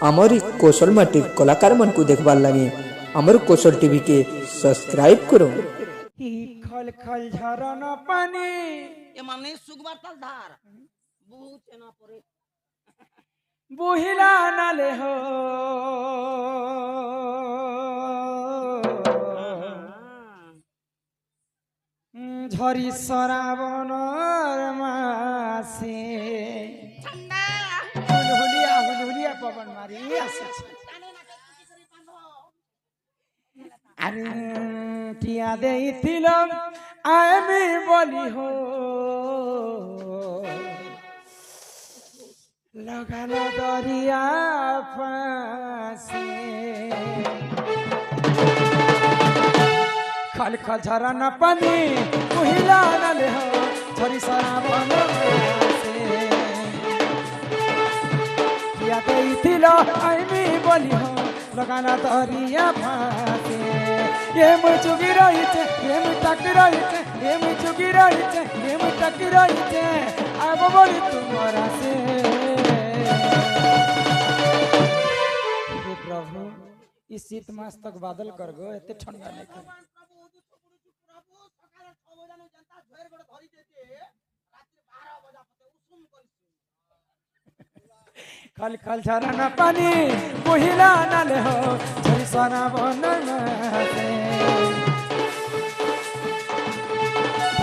आमरी कौशल माटी कलाकार मन को देखबार लगे आमर कौशल टीवी के सब्सक्राइब करो। खल खल झरना पानी ये माने सुगबार ताल धार बहुत चना परे बुहिला नाले हो झरी सराबनर मासे ठंडा हुलहुलिया पवन मारी आसे अरे टिया देइथिल आमी बोली हो लगालो दरिया फांसे खल खल झरना पानी उहिला नाले हो झरी सराबन से टिया देइथिल आमी बोली हो लगाना दरिया फांसे ये मुझुगी रही थे ये मुटकी रही थे ये मुझुगी रही थे ये मुटकी रही थे अब बोली तुम्हारा से हे प्रभु इस शीत मास तक बादल कर गो इतने ठंडा नहीं कर खल खल झरना पानी बुहिला नाले हो झरी सोना बनन से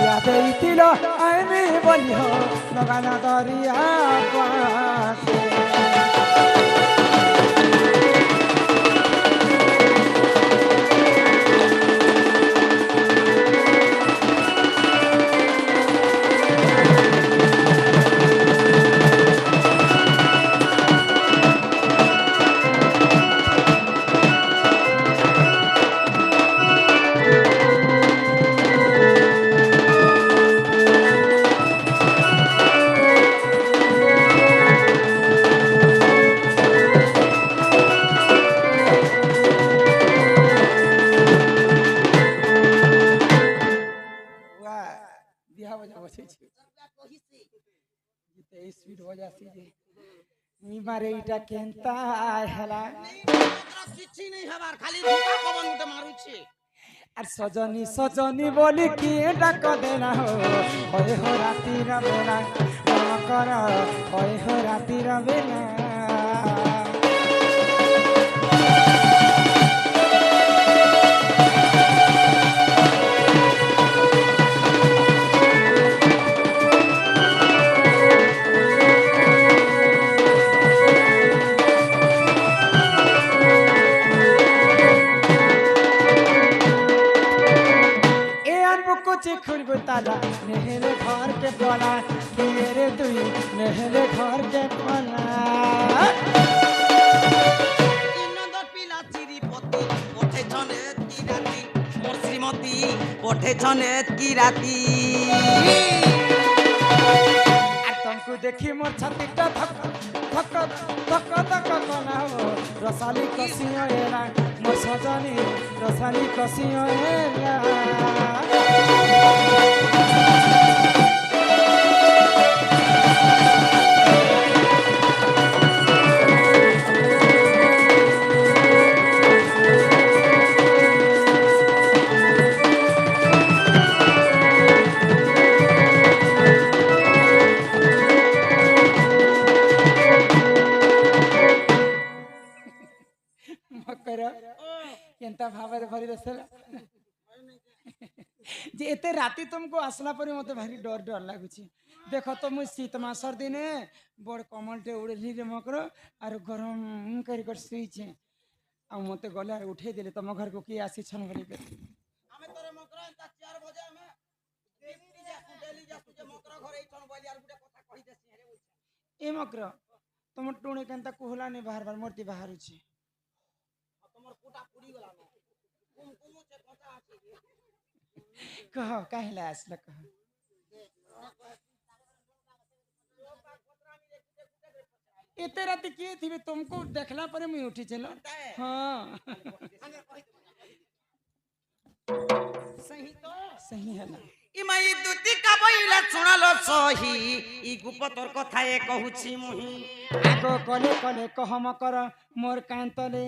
या देइथिल आइमी बोली हो लगाना दरिया पासे मारे इटा केंता हेला किछि नहीं हबार खाली धोखा पवन उते मारुछि আর সজনী সজনী বলি কি ডাক দেনা হয় হো রাতির বেলা মন কর হয় হো রাতির বেলা ताला नेहले घर के बोला मेरे तुई नेहले घर के बोला इनंद पिला चिरी पति पठे छने की राती मोर श्रीमती पठे छने की राती আর तुमको देखी मोर छातीटा धक धक धक धक कला हो रसाली कसियो एला मोर सजनी रसाली कसियो एला केंता भावरे भरी रसला जे एते राती तुमको आसला पर मते भारी डर डर लागुची देखो तो मु शीत मासर दिने बड़ कमलटे उड़ेली रे मकर आर गरम करी कर सुई छे आ मते गला उठे देले तम घर को की आसी छन भली के हमें तोरे मकर एंता 4 बजे हमें डेली जासु जे मकर घर एठन बोली आर गुटे कथा कहि देसी रे ए मकर तुम टुणे केंता कोहला ने बाहर बार मूर्ति बाहर छी तमर कोटा पुड़ी गला न कुम से कथा आछी कह काहेला आसला कह इते रात किए थी तुमको देखला पर मैं उठी चलो हाँ सही तो सही है ना ইমাই দুটি কাবইলে শুনালো সহি ই গুপতর কথায়ে কহুছি মুহি আগ কলে কলে কহম কর মোর কান্তলে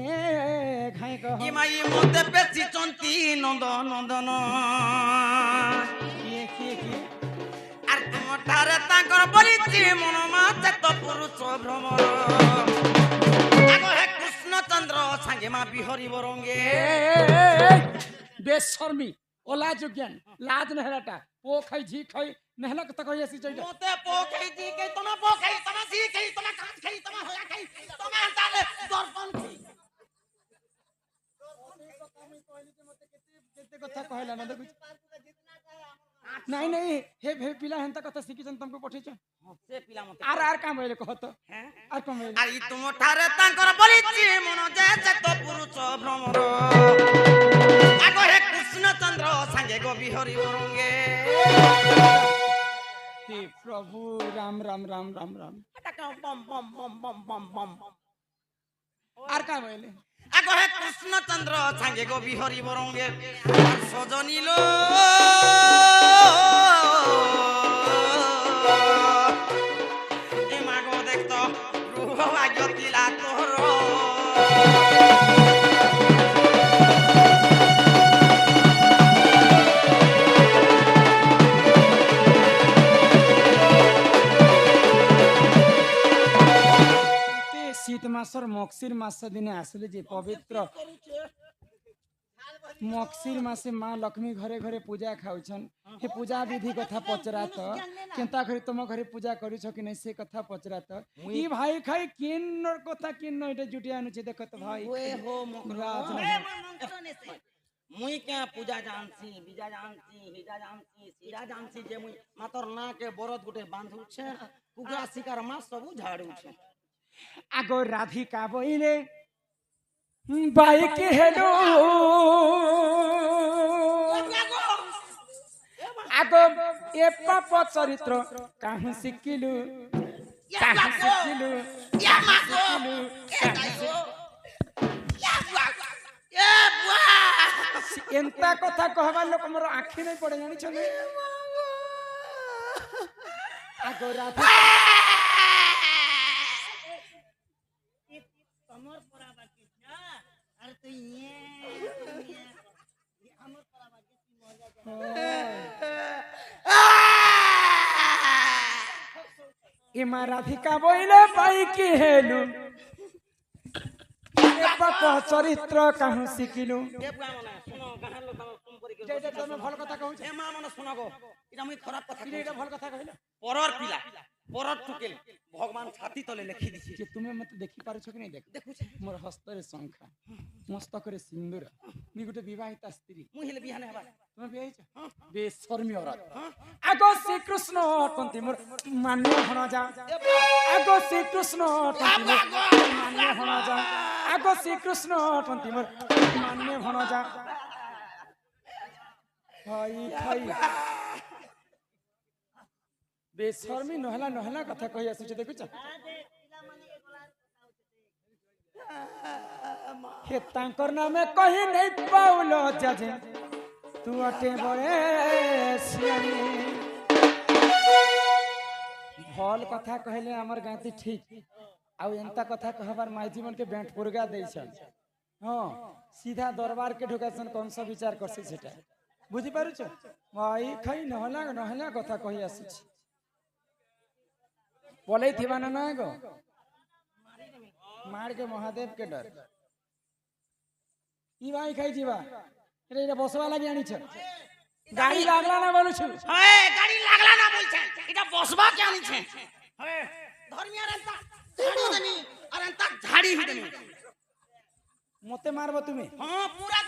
ঘাই কহ ইমাই মতে বেশি চন্তি নন্দ নন্দন কি আর তোমারে তাঙ্কর বলিছি মন মাতে তো পুরুষ ভ্রমর আগো হে কৃষ্ণচন্দ্র সাঙ্গে মা বিহরি বরঙ্গে বেশর্মী ওলা যোগ্যান লাজ নেহলাটা পো খাই ঝি খাই নেহলা কথা কই আসি চইটা মতে পোখাই জি কে তোমা পোখাই তোমা জি খাই তোমা কাজ খাই তোমা হয়া খাই তোমা তালে দর্পণ খাই কেতে কথা কহিলা না দেখু নাই নাই হে পিলা হেনতা কথা শিখিছন तुमको পঠিছ সে পিলা মতে আর কাম হইলে কহ তো হ্যাঁ আর কাম হইলে আর ই তোমারে তাঙ্কর বলিছি মন যে তো পুরুষ ভ্রমর আগো হে কৃষ্ণচন্দ্র সাঙ্গে গো বিহরি বরঙ্গে हे प्रभु राम राम राम राम राम বম বম বম বম বম বম আর কাম হইলে আগো হে কৃষ্ণচন্দ্র সাঙ্গে গো বিহরি বরঙ্গে আর সজনিল এ মাগো দেখতো রূহ আগতিলা তোর শীত মাসর মকসির মাস দিনে আসলে যে পবিত্র মকসির মাসে মা লক্ষ্মী ঘরে ঘরে পূজা খাউছন হে পূজা বিধি কথা পচরাত কেনতা করে তোম ঘরে পূজা করিছ কি নাই সে কথা পচরাত ই ভাই খাই কিন্নর কথা কিন্ন এটা জুটি আনুছে দেখত ভাই ওয়ে হো রাজ মুই কে পূজা জানছি বিজা জানছি হিজা জানছি সিরা জানছি যে মুই মাতর না কে বরদ গুটে বাঁধুছে কুকুরা শিকার মাছ সবু ঝাড়ুছে আগো রাধিকা বইলে বাইক হেলো আগো এ পাপ চরিত্র কাহু শিখিলু কাহু শিখিলু এন্তা কথা কহবার লোক মোর আখি নাই পড়ে জানিছ না আগো রাধিকা তোমার পরাবার কি না আর তুই আমার পরাবার কি মজা এমা রাধিকা বইলে পাইকি হেলু এ পাপ চরিত্র কাহু শিখিলু দেবগা মনে শুনো গাহার লোক আমার ফোন করি যেটা তুমি ভাল কথা কହୁছ এ মা মনে শোনা গো এটা আমি খারাপ কথা কই এটা ভাল কথা কহিলা পরর পিলা পরর টুকেল ভগবান ছাতি তলে লেখি দিছি যে তুমি মতে দেখি পারছ কি নাই দেখ দেখুছে মোর হস্তরে শঙ্খা মস্তকরে সিন্দুর মি গুটে বিবাহিতা স্ত্রী মুই হেলে বিহানে হবা তুমি বিয়ে হইছ বেশর্মী অরাত আগো শ্রীকৃষ্ণ অটন্তি মোর মান্য হন যা আগো শ্রীকৃষ্ণ অটন্তি মোর মান্য হন যা আগো শ্রীকৃষ্ণ অটন্তি মোর মান্য হন যা ভাই ভাই বেশর্মী নহলা নহলা কথা কই আসুছে দেখুছ হে তাঙ্কর নামে কহি নাই পাউল জাজে তু অটে বড়ে সিয়ানি ভাল কথা কহিলে আমার গাঁতি ঠিক আউ এন্তা কথা কহবার মাই জীবন কে বেंट पुरगा দেইছন হ্যাঁ সিধা দরবার কে ঢুকাছন কংস বিচার করছে সেটা বুঝি পারুছ ভাই খাই নহলা নহলা কথা কহি আসুছি বলেই থিবা না নয় গো মার के महादेव के डर ই ভাই খাই ଯିବା এটা বসবা লাগি আনিছ গাড়ি লাগলা না বলছ হ্যাঁ গাড়ি লাগলা না বলছে এটা বসবা কে আনিছে হ্যাঁ ধর্মিয়ার এন্তা ঝাড়ি দেনি আর এন্তা ঝাড়ি দেনি মতে মারব তুমি হ্যাঁ পুরা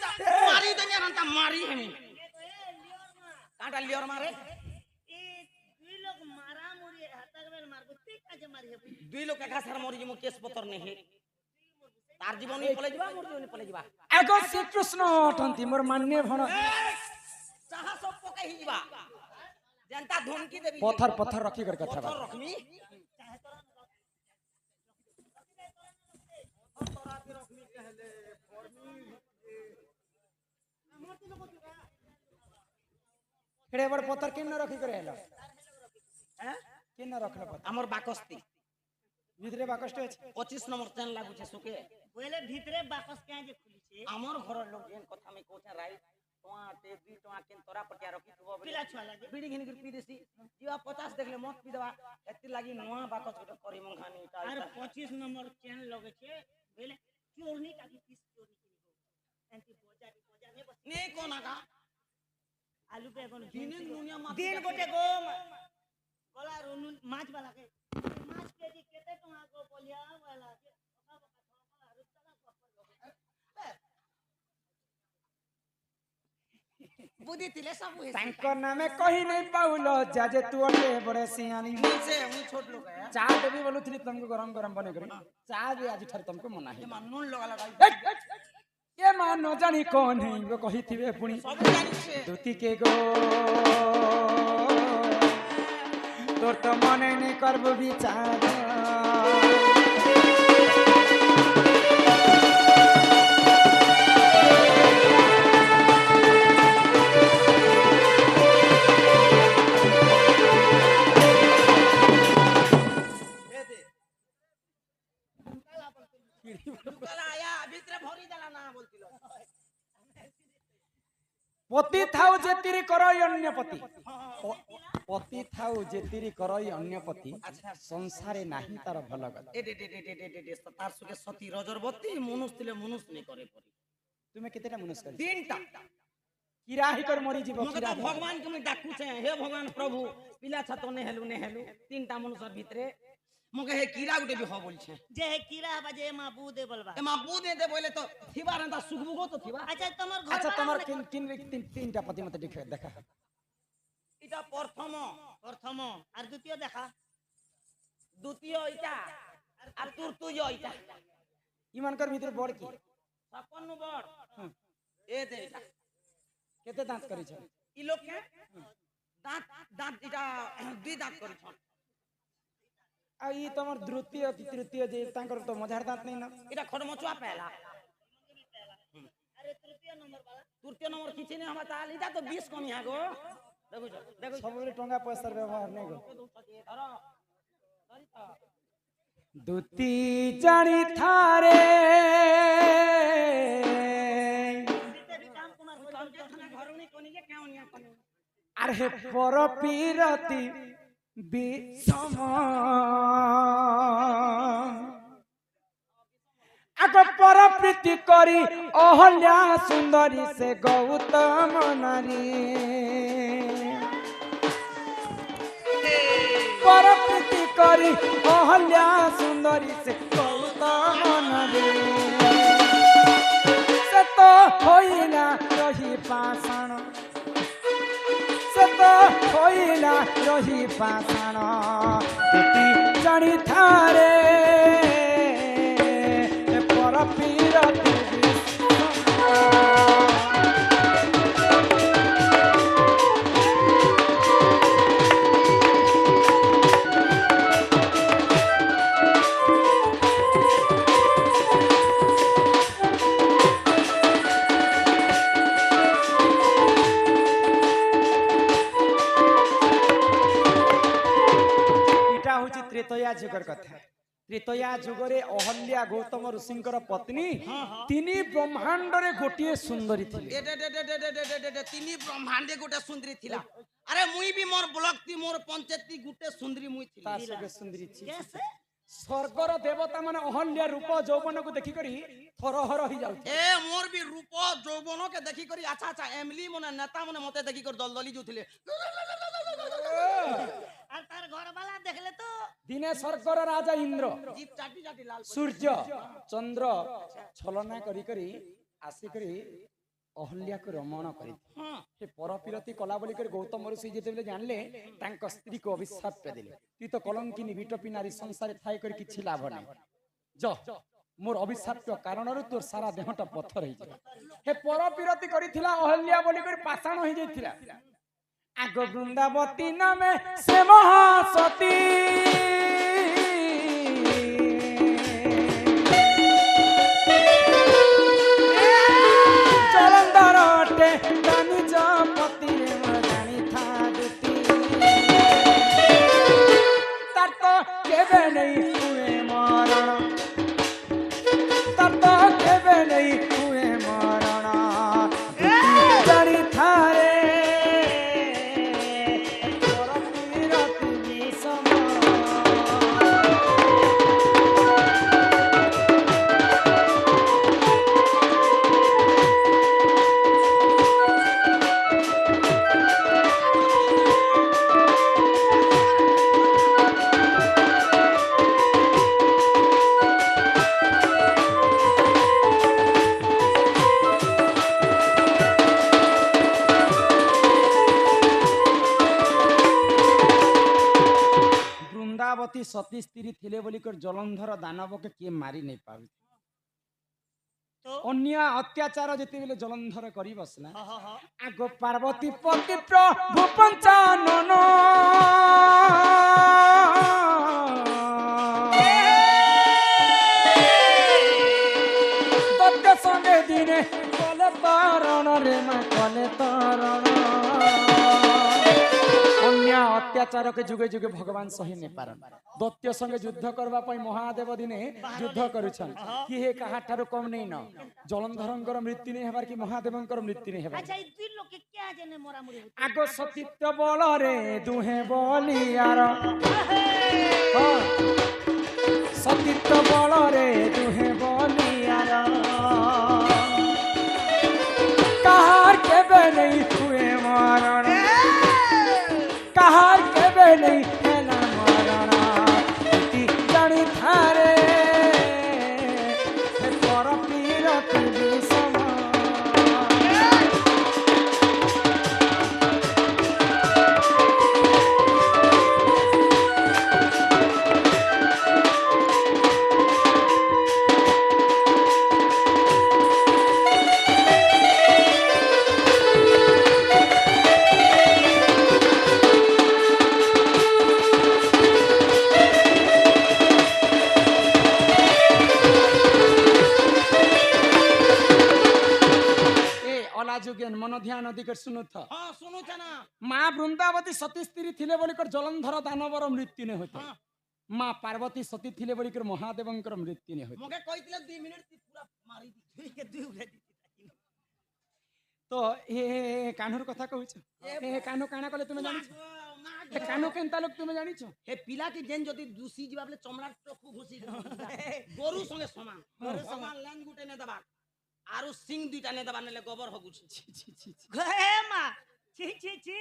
মারি দেনি আর এন্তা মারি হেনি কাটা লিওর মারে দুই লোক একা সার মরি যিমু কেস পতর নেহি তার জীবন পলে যাবা মোর জীবন পলে যাবা এগো শ্রীকৃষ্ণ অটন্তি মোর মান্য ভণ চাহা সব পকাই যাবা জনতা ধমকি দেবি পথর পথর রখি कर কথা পথর রখমি हेड़े बड़ पत्थर किन रखी करे हेलो हैं किन रखले पत्थर हमर बाकस्ती ভিতরে বাকসটা আছে 25 নম্বর চেন লাগুছে সুকে बोले भीतरे बाकस क्या जे खुली छे আমার ঘরের লোক যেন কথা আমি কইছে রাইট তোয়া তে 2 টাকা কেন তোরা পটিয়া রখি থবো पिला छुआ लागे বিড়ি ঘিনি পি দেছি জিবা 50 দেখলে মত পি দেবা এতি লাগি নোয়া বাকস গোটে করি মংখানি और 25 नंबर चैन लगे छे बोले चोरनी का भी पीस चोरी की हो एंटी बोजा में बस নে কোনা কা आलू पे कोन দিনে দুনিয়া মাছ दिन गोटे गो गला रोनु माछ वाला के माछ केजी केते टका को बोलिया वाला के বুদ্ধি তিলে সব হইছে তাঙ্কর নামে কহি নাই পাউলো যা যে তু অটে বড়ে সিয়ানি मुझसे मुझ छोट लोग है চা দেবি বলুଥିଲି तुमको गरम गरम बने करी চা भी आज ठार तुमको मना है ये नून लगा लगा ये मां न जानी कौन है वो कही थिबे पुणी सब जानी छे धुती के गो तोर तो मने नहीं करब विचार कल आया भीतर भरी देला ना बोलतिलो पति थाउ जेतिरी करई अन्य पति पति थाउ जेतिरी करई अन्य पति संसारे नाही तार भल गत ए दे तार सुके सती रजरबती मनुष्य तिले मनुष्य नहीं करे परी तुमे केतेटा मनुष्य कर तीनटा किराही कर मरी जीव मके तो भगवान के मैं डाकू छे हे भगवान प्रभु पिला छतो ने हेलु तीनटा मनुष्य भीतरे मके हे कीड़ा गुटे भी हो बोल छे जे है कीड़ा बजे मां बू दे बोलबा ए मां बू दे बोले तो थिबा रंदा सुगबुगो तो थिबा अच्छा तमर घर अच्छा तमर किन किन तीनटा पति मते देखा देखा इटा प्रथम प्रथम और द्वितीय देखा द्वितीय इटा আর তোর তুই ইটা इमानकर भीतर बड़ की 56 বড় এ দে এটা केते दांत करी छ ই লোক কে দাঁত দাঁত এটা দুই দাঁত করিছ आ ई तमर द्वितीय तृतीय जे तांकर तो मझार दांत नहीं ना এটা খড়মচুয়া পেলা अरे तृतीय नंबर वाला तृतीय नंबर किछि ने हम ताल इटा तो 20 कमी है गो देखो देखो सब बेले टंगा पैसा व्यवहार नहीं गो धरो धरि त दुती जानी थारे भी काम कुमार घरनी कोनी के क्यों निया कोनी अरे पर पीरती विषम आग पर प्रीति करी अहल्या सुंदरी से गौतम नारी पर प्रीति करी अहल्या सुंदरी से गौतम नारी से तो होइला रही पाषाण से तो होइला रही पाषाण दुती जानी थारे पर पीरती त्रेतया जुगर कथा त्रेतया जुगरे अहल्या गौतम ऋषिंकर पत्नी तिनी ब्रह्मांड रे गोटिए सुंदरी थिले दे तिनी ब्रह्मांडे गुटे सुंदरी थिला अरे मुई भी मोर ब्लॉक ती मोर पंचायत ती गुटे सुंदरी मुई थिला तासके सुंदरी छी कैसे स्वर्गर देवता माने अहल्या रूप यौवन को देखि करी थरहर ही जाउ ए मोर भी रूप यौवन के देखि करी अच्छा अच्छा एमली मने नेता मने मते देखि कर दलदली जुथिले और तार घर वाला देखले तो दिने स्वर्गर राजा इंद्र जीप चाटी चाटी लाल सूर्य चंद्र छलना करी करी आसी करी अहल्या को रमण करी हां से परपीरती कला बोली कर गौतम ऋषि जेते जानले तांक स्त्री को अभिशाप पे दिले तू तो कलंकिनी विटपी नारी संसार थाई कर किछि लाभ नै जो मोर अभिशाप के कारण रु तोर सारा देहटा पत्थर ही जाय हे परपीरती करिथिला अहल्या बोली कर पाषाण हो जायथिला आग वृंदावती नामे से महासती जलंधर अटे जानी पति रे जानी था सती स्त्री थिले बोलिकर जलंधर दानव के किए मारी नहीं पावे तो अन्य अत्याचार जेते बेले जलंधर करी बसला हाँ हाँ आगो पार्वती पति प्रभु पंचानन दत्त संगे दिने कले तारण रे मां कले तारण अन्य अत्याचार के जुगे जुगे भगवान सही नहीं पारन दैत्य संगे युद्ध करबा पई महादेव दिने युद्ध करूछन कि हे काहा ठारो कम नहीं न जलंधरंकर मृत्यु नहीं हेबार कि महादेवंकर मृत्यु नहीं हेबार अच्छा ये दुई लोग के क्या जाने मोरा मुड़ी होती आगो सतीत्व बल रे दुहे बलियार सतीत्व बल रे दुहे बलियार कहार केबे नहीं हुए मरण कहार केबे नहीं हेला मरण इति जानी थारे हे पर पीरति विषम मन ध्यान अधिक सुनु था हाँ सुनु छ ना माँ वृंदावती सती स्त्री थिले बोलिकर जलंधर दानवर मृत्यु ने होता हाँ। माँ पार्वती सती थिले बोलिकर महादेवंकर मृत्यु ने होता मगे कहितले 2 मिनिट ती पूरा मारी दी के दुई उड़े दी तो ए कान्हर कथा कहूछ ए कान्हो काना कले तुमे जानिछ ए कान्हो केनता लोक तुमे जानिछ हे पिला की जेन जदी दूसी जीवा बले चमड़ा टकु घुसी गोरु संगे समान गोरु समान लाइन गुटे ने दबा आरु सिंह दुइटा ने दबा नेले गोबर हगुछ हे मा छी छी छी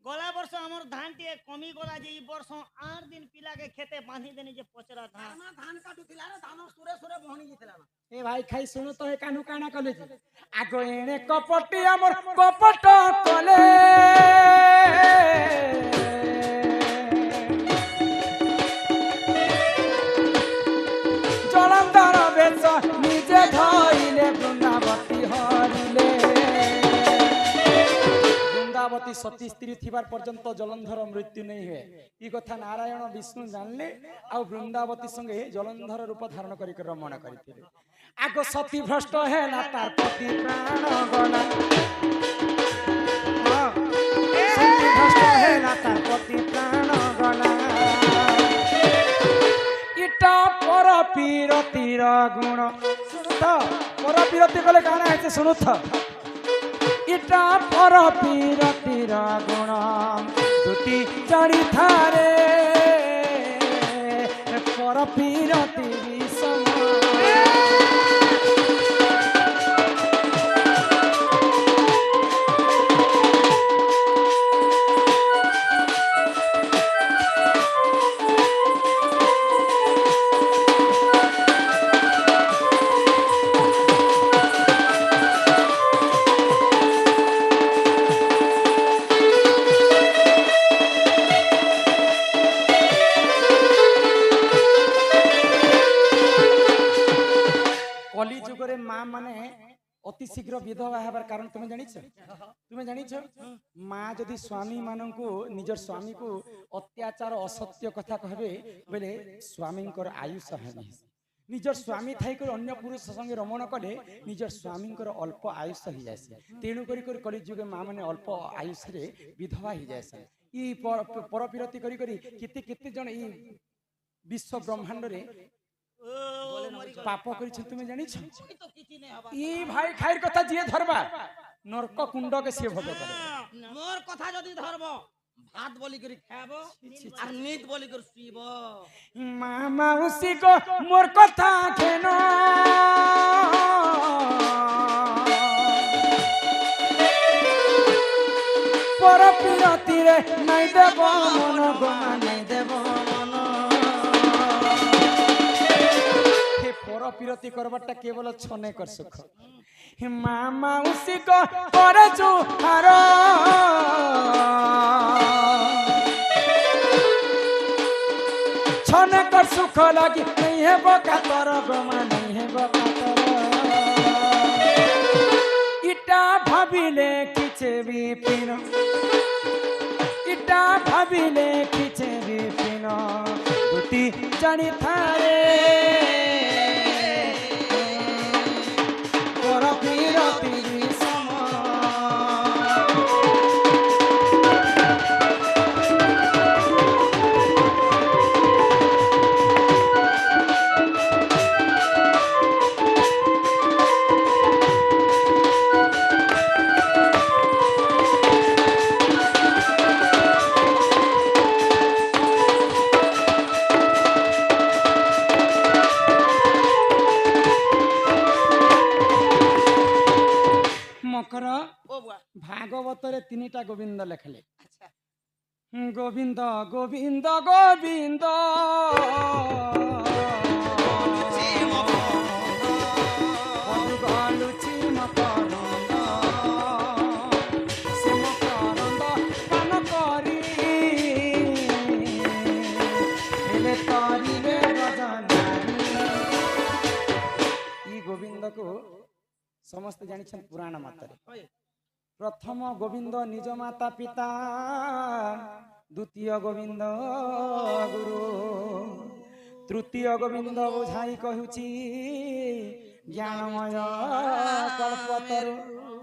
गला वर्ष हमर धान टे कमी गला जे ई वर्ष 8 दिन पिला के खेते बांधी देनी जे पचरा धान ना धान काटुथिला रे धान सुरे सुरे बहनी जितला ना ए भाई खाई सुनो तो ए कान्हो काना कले आगो एने कपटी हमर कपट कले जलंधर बेच निजे धइले वृंदावती हरिले वृंदावती सती स्त्री थिबार पर्यंत जलंधर मृत्यु नहीं हुए ई कथा नारायण विष्णु जानले आ वृंदावती संगे जलंधर रूप धारण करी रमण करथिले आगो सती भ्रष्ट हेला तार पति प्राण गला सती भ्रष्ट हेला तार पति प्राण गला इटा पर पीरतिर गुण सुनुथ पर पीरति कले काना है सुनुथ इटा पर पीरतिर गुण दुटी जानी थारे पर पीरति विषम कली जुगरे माँ माने अति शीघ्र विधवा हेबार कारण तुमे जानिछ माँ जदि स्वामी माननकु निजर स्वामी को अत्याचार असत्य कथा कहबे बेले स्वामींकर आयुष हेबे निजर स्वामी थाइकर अन्य पुरुष संगे रमण कले निजर स्वामींकर अल्प आयुष हो जाए तेणु करी कली जुगे माँ माने अल्प आयुष रे विधवा हो जाए ई परपीरति करी करी केते जन ई विश्व ब्रह्मांड रे पाप करी तुमे जानिछ तो किछि नै हबा ई भाई खाइर कथा जिए धरबा नरक कुंड के से भोग करे मोर कथा जदी धरबो भात बोली करी खाबो और नीत बोली कर सुइबो मामा उसी को मोर कथा खेनो पर पीरति रे नै देब मन गमा नै देब मन हे पर पीरति करबाटा केवल छने कर सुख हे मामा उसी को पर जो हारो छने कर सुख लगी नहीं है बकातर गोमा नहीं है बकातर इटा भाविले किचे विपिन इटा भाविले किचे विपिन दुती जानी थारे तोरा पीरती मकर ओ बुआ भागवतरे तीनटा गोविंद लेखले अच्छा गोविंद गोविंद गोविंद लुचि मकरंद से मकरंद पान करी हेले तारिले रजनारी ई गोविंद को समस्त जानिछन पुराण मातरे ओए प्रथम गोविंद निज माता पिता द्वितीय गोविंद गुरु तृतीय गोविंद बुझाई कहूची ज्ञानमय कल्पतरु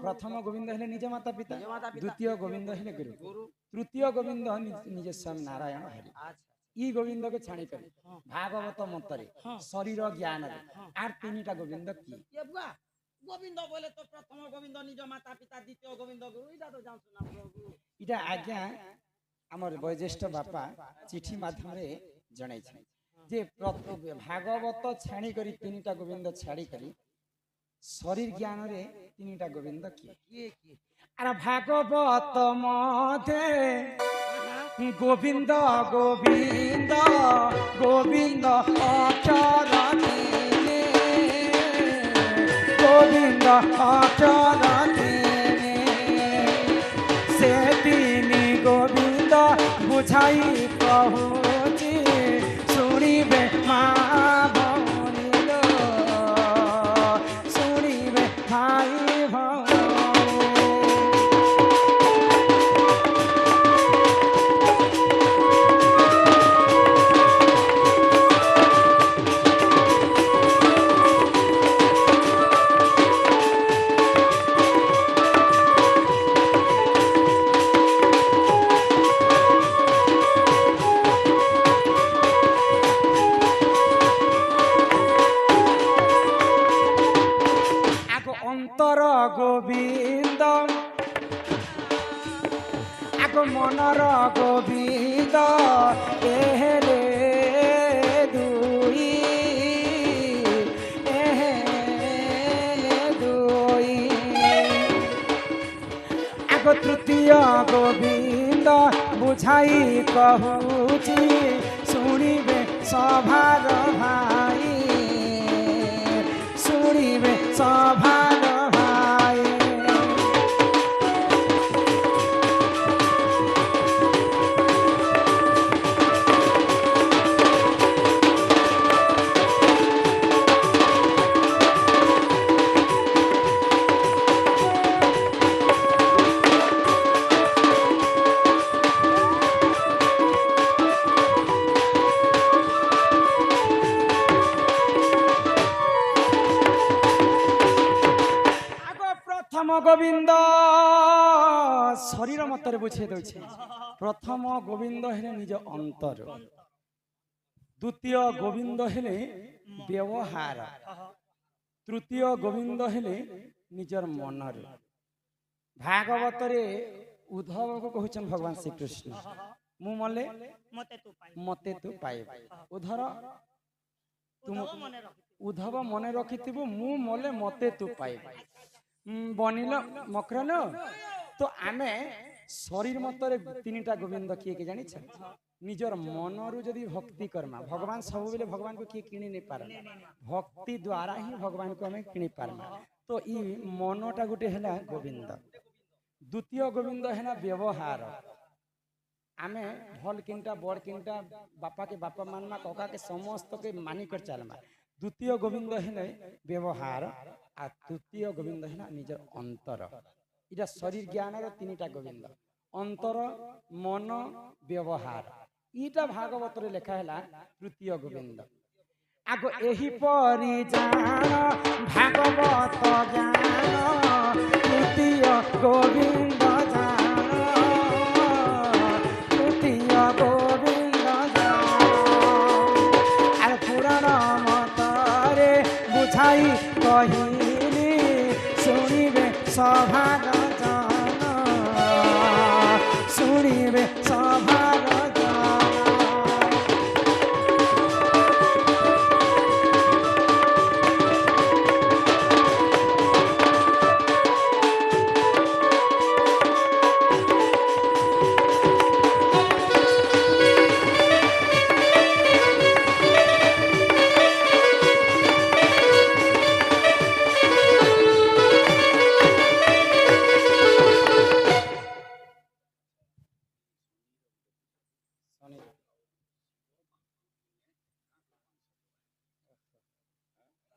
प्रथम गोविंद हेले निज माता पिता द्वितीय गोविंद हेले गुरु तृतीय गोविंद निज स्वयं नारायण हरि ई गोविंद को छाणी कर भागवत मतरे शरीर ज्ञान आर तीनटा गोविंद की ये बुआ गोविंद बोले तो प्रथम गोविंद निज माता पिता द्वितीय गोविंद गुरु इटा तो जान सुना प्रभु इटा आज्ञा हमर वयोज्येष्ठ बापा चिठी माध्यम रे जणाई छै जे भागवत छाणी करी तीनटा गोविंद छाड़ी करी शरीर ज्ञान रे तीनटा गोविंद किए अरे भागवत मधे गोविंद गोविंद गोविंद अचरती गोविंद अचरती से तीनी गोविंद बुझाई कहूची सुनिबे माँ भौनी लो सुनिबे भाई भौनी अंतर गोविंद आगो मनर गोविंद एहले दुई एहले दुई आगो तृतीय गोविंद बुझाई कहूची सुनिबे सभार भाई सुनिबे सभार भाई प्रथम गोविंद शरीर मतरे बुझे दे प्रथम गोविंद हेले निज अंतर द्वितीय गोविंद हेले व्यवहार तृतीय गोविंद हेले निजर मनर भागवत रे उद्धव को कहउछन भगवान श्री कृष्ण मु मले मते तू पाए उद्धर तुम उद्धव मने रखिथिबो मु मले मते तू पाए बनिल मकरन तो आमे शरीर मतरे तीनटा गोविंद किए के जानी छ निजर मनरु जदि भक्ति कर्मा भगवान सब बेले भगवान को किए किनी नहीं पार भक्ति द्वारा ही भगवान को हमें किनी पारमा तो ई मनटा गुटे हैला गोविंद द्वितीय गोविंद हैला व्यवहार आमे भल किनटा बड़ किनटा बापा के बापा मानमा कका के समस्त के मानी कर चलमा द्वितीय गोविंद है व्यवहार आ तृतीय गोविंद है निजर अंतर इटा शरीर ज्ञान तीनटा गोविंद अंतर मन व्यवहार ईटा भागवत रे लिखा है तृतीय गोविंद आगो एही परी जान भागवत ज्ञान तृतीय गोविंद जान तृतीय गोविंद जान आर पुराण मतरे बुझाई कहिनी शुणिबे सभार जन शुणिबे सभार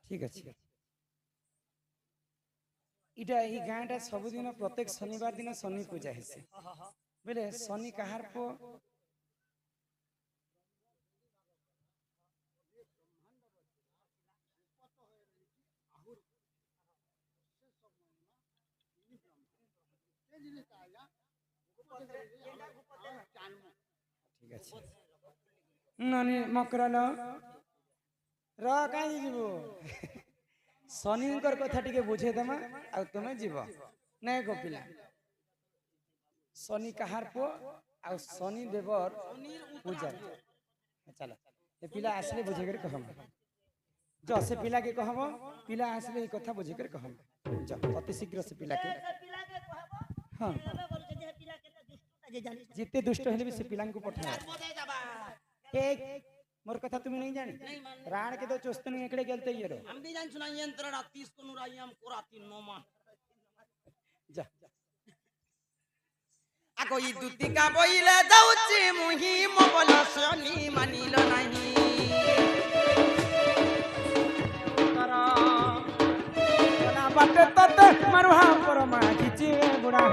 ठीक है इटा ई गाँटा सबुदिन प्रत्येक शनिवार दिन शनि पूजा हेसी बोले शनि कहार पो ठीक है ननी मकरल रा कहीं जीवो शनिकर कथा टिके बुझे दमा आ तुमे जीव नहीं गो पिला शनि कहार पो आ शनि देवर पूजा चलो ये पिला आसले बुझे कर कहम जो से पिला के कहम पिला आसले ई कथा बुझे कर कहम जा अति शीघ्र से पिला के हां जिते दुष्ट हेले भी से पिला को पठा एक मोर कथा तुम्हें नहीं जानी राण के तो चोस्तन एकड़े गेलते ये रो हम भी जान सुना यंत्र रात 30 को नुराई हम कोराती नोमा जा आको ई दुतिका बोइले दउची मुही मोबल शनि मानिलो नाही ना बाटे तते मरुहा पर मा खिची बुढ़ा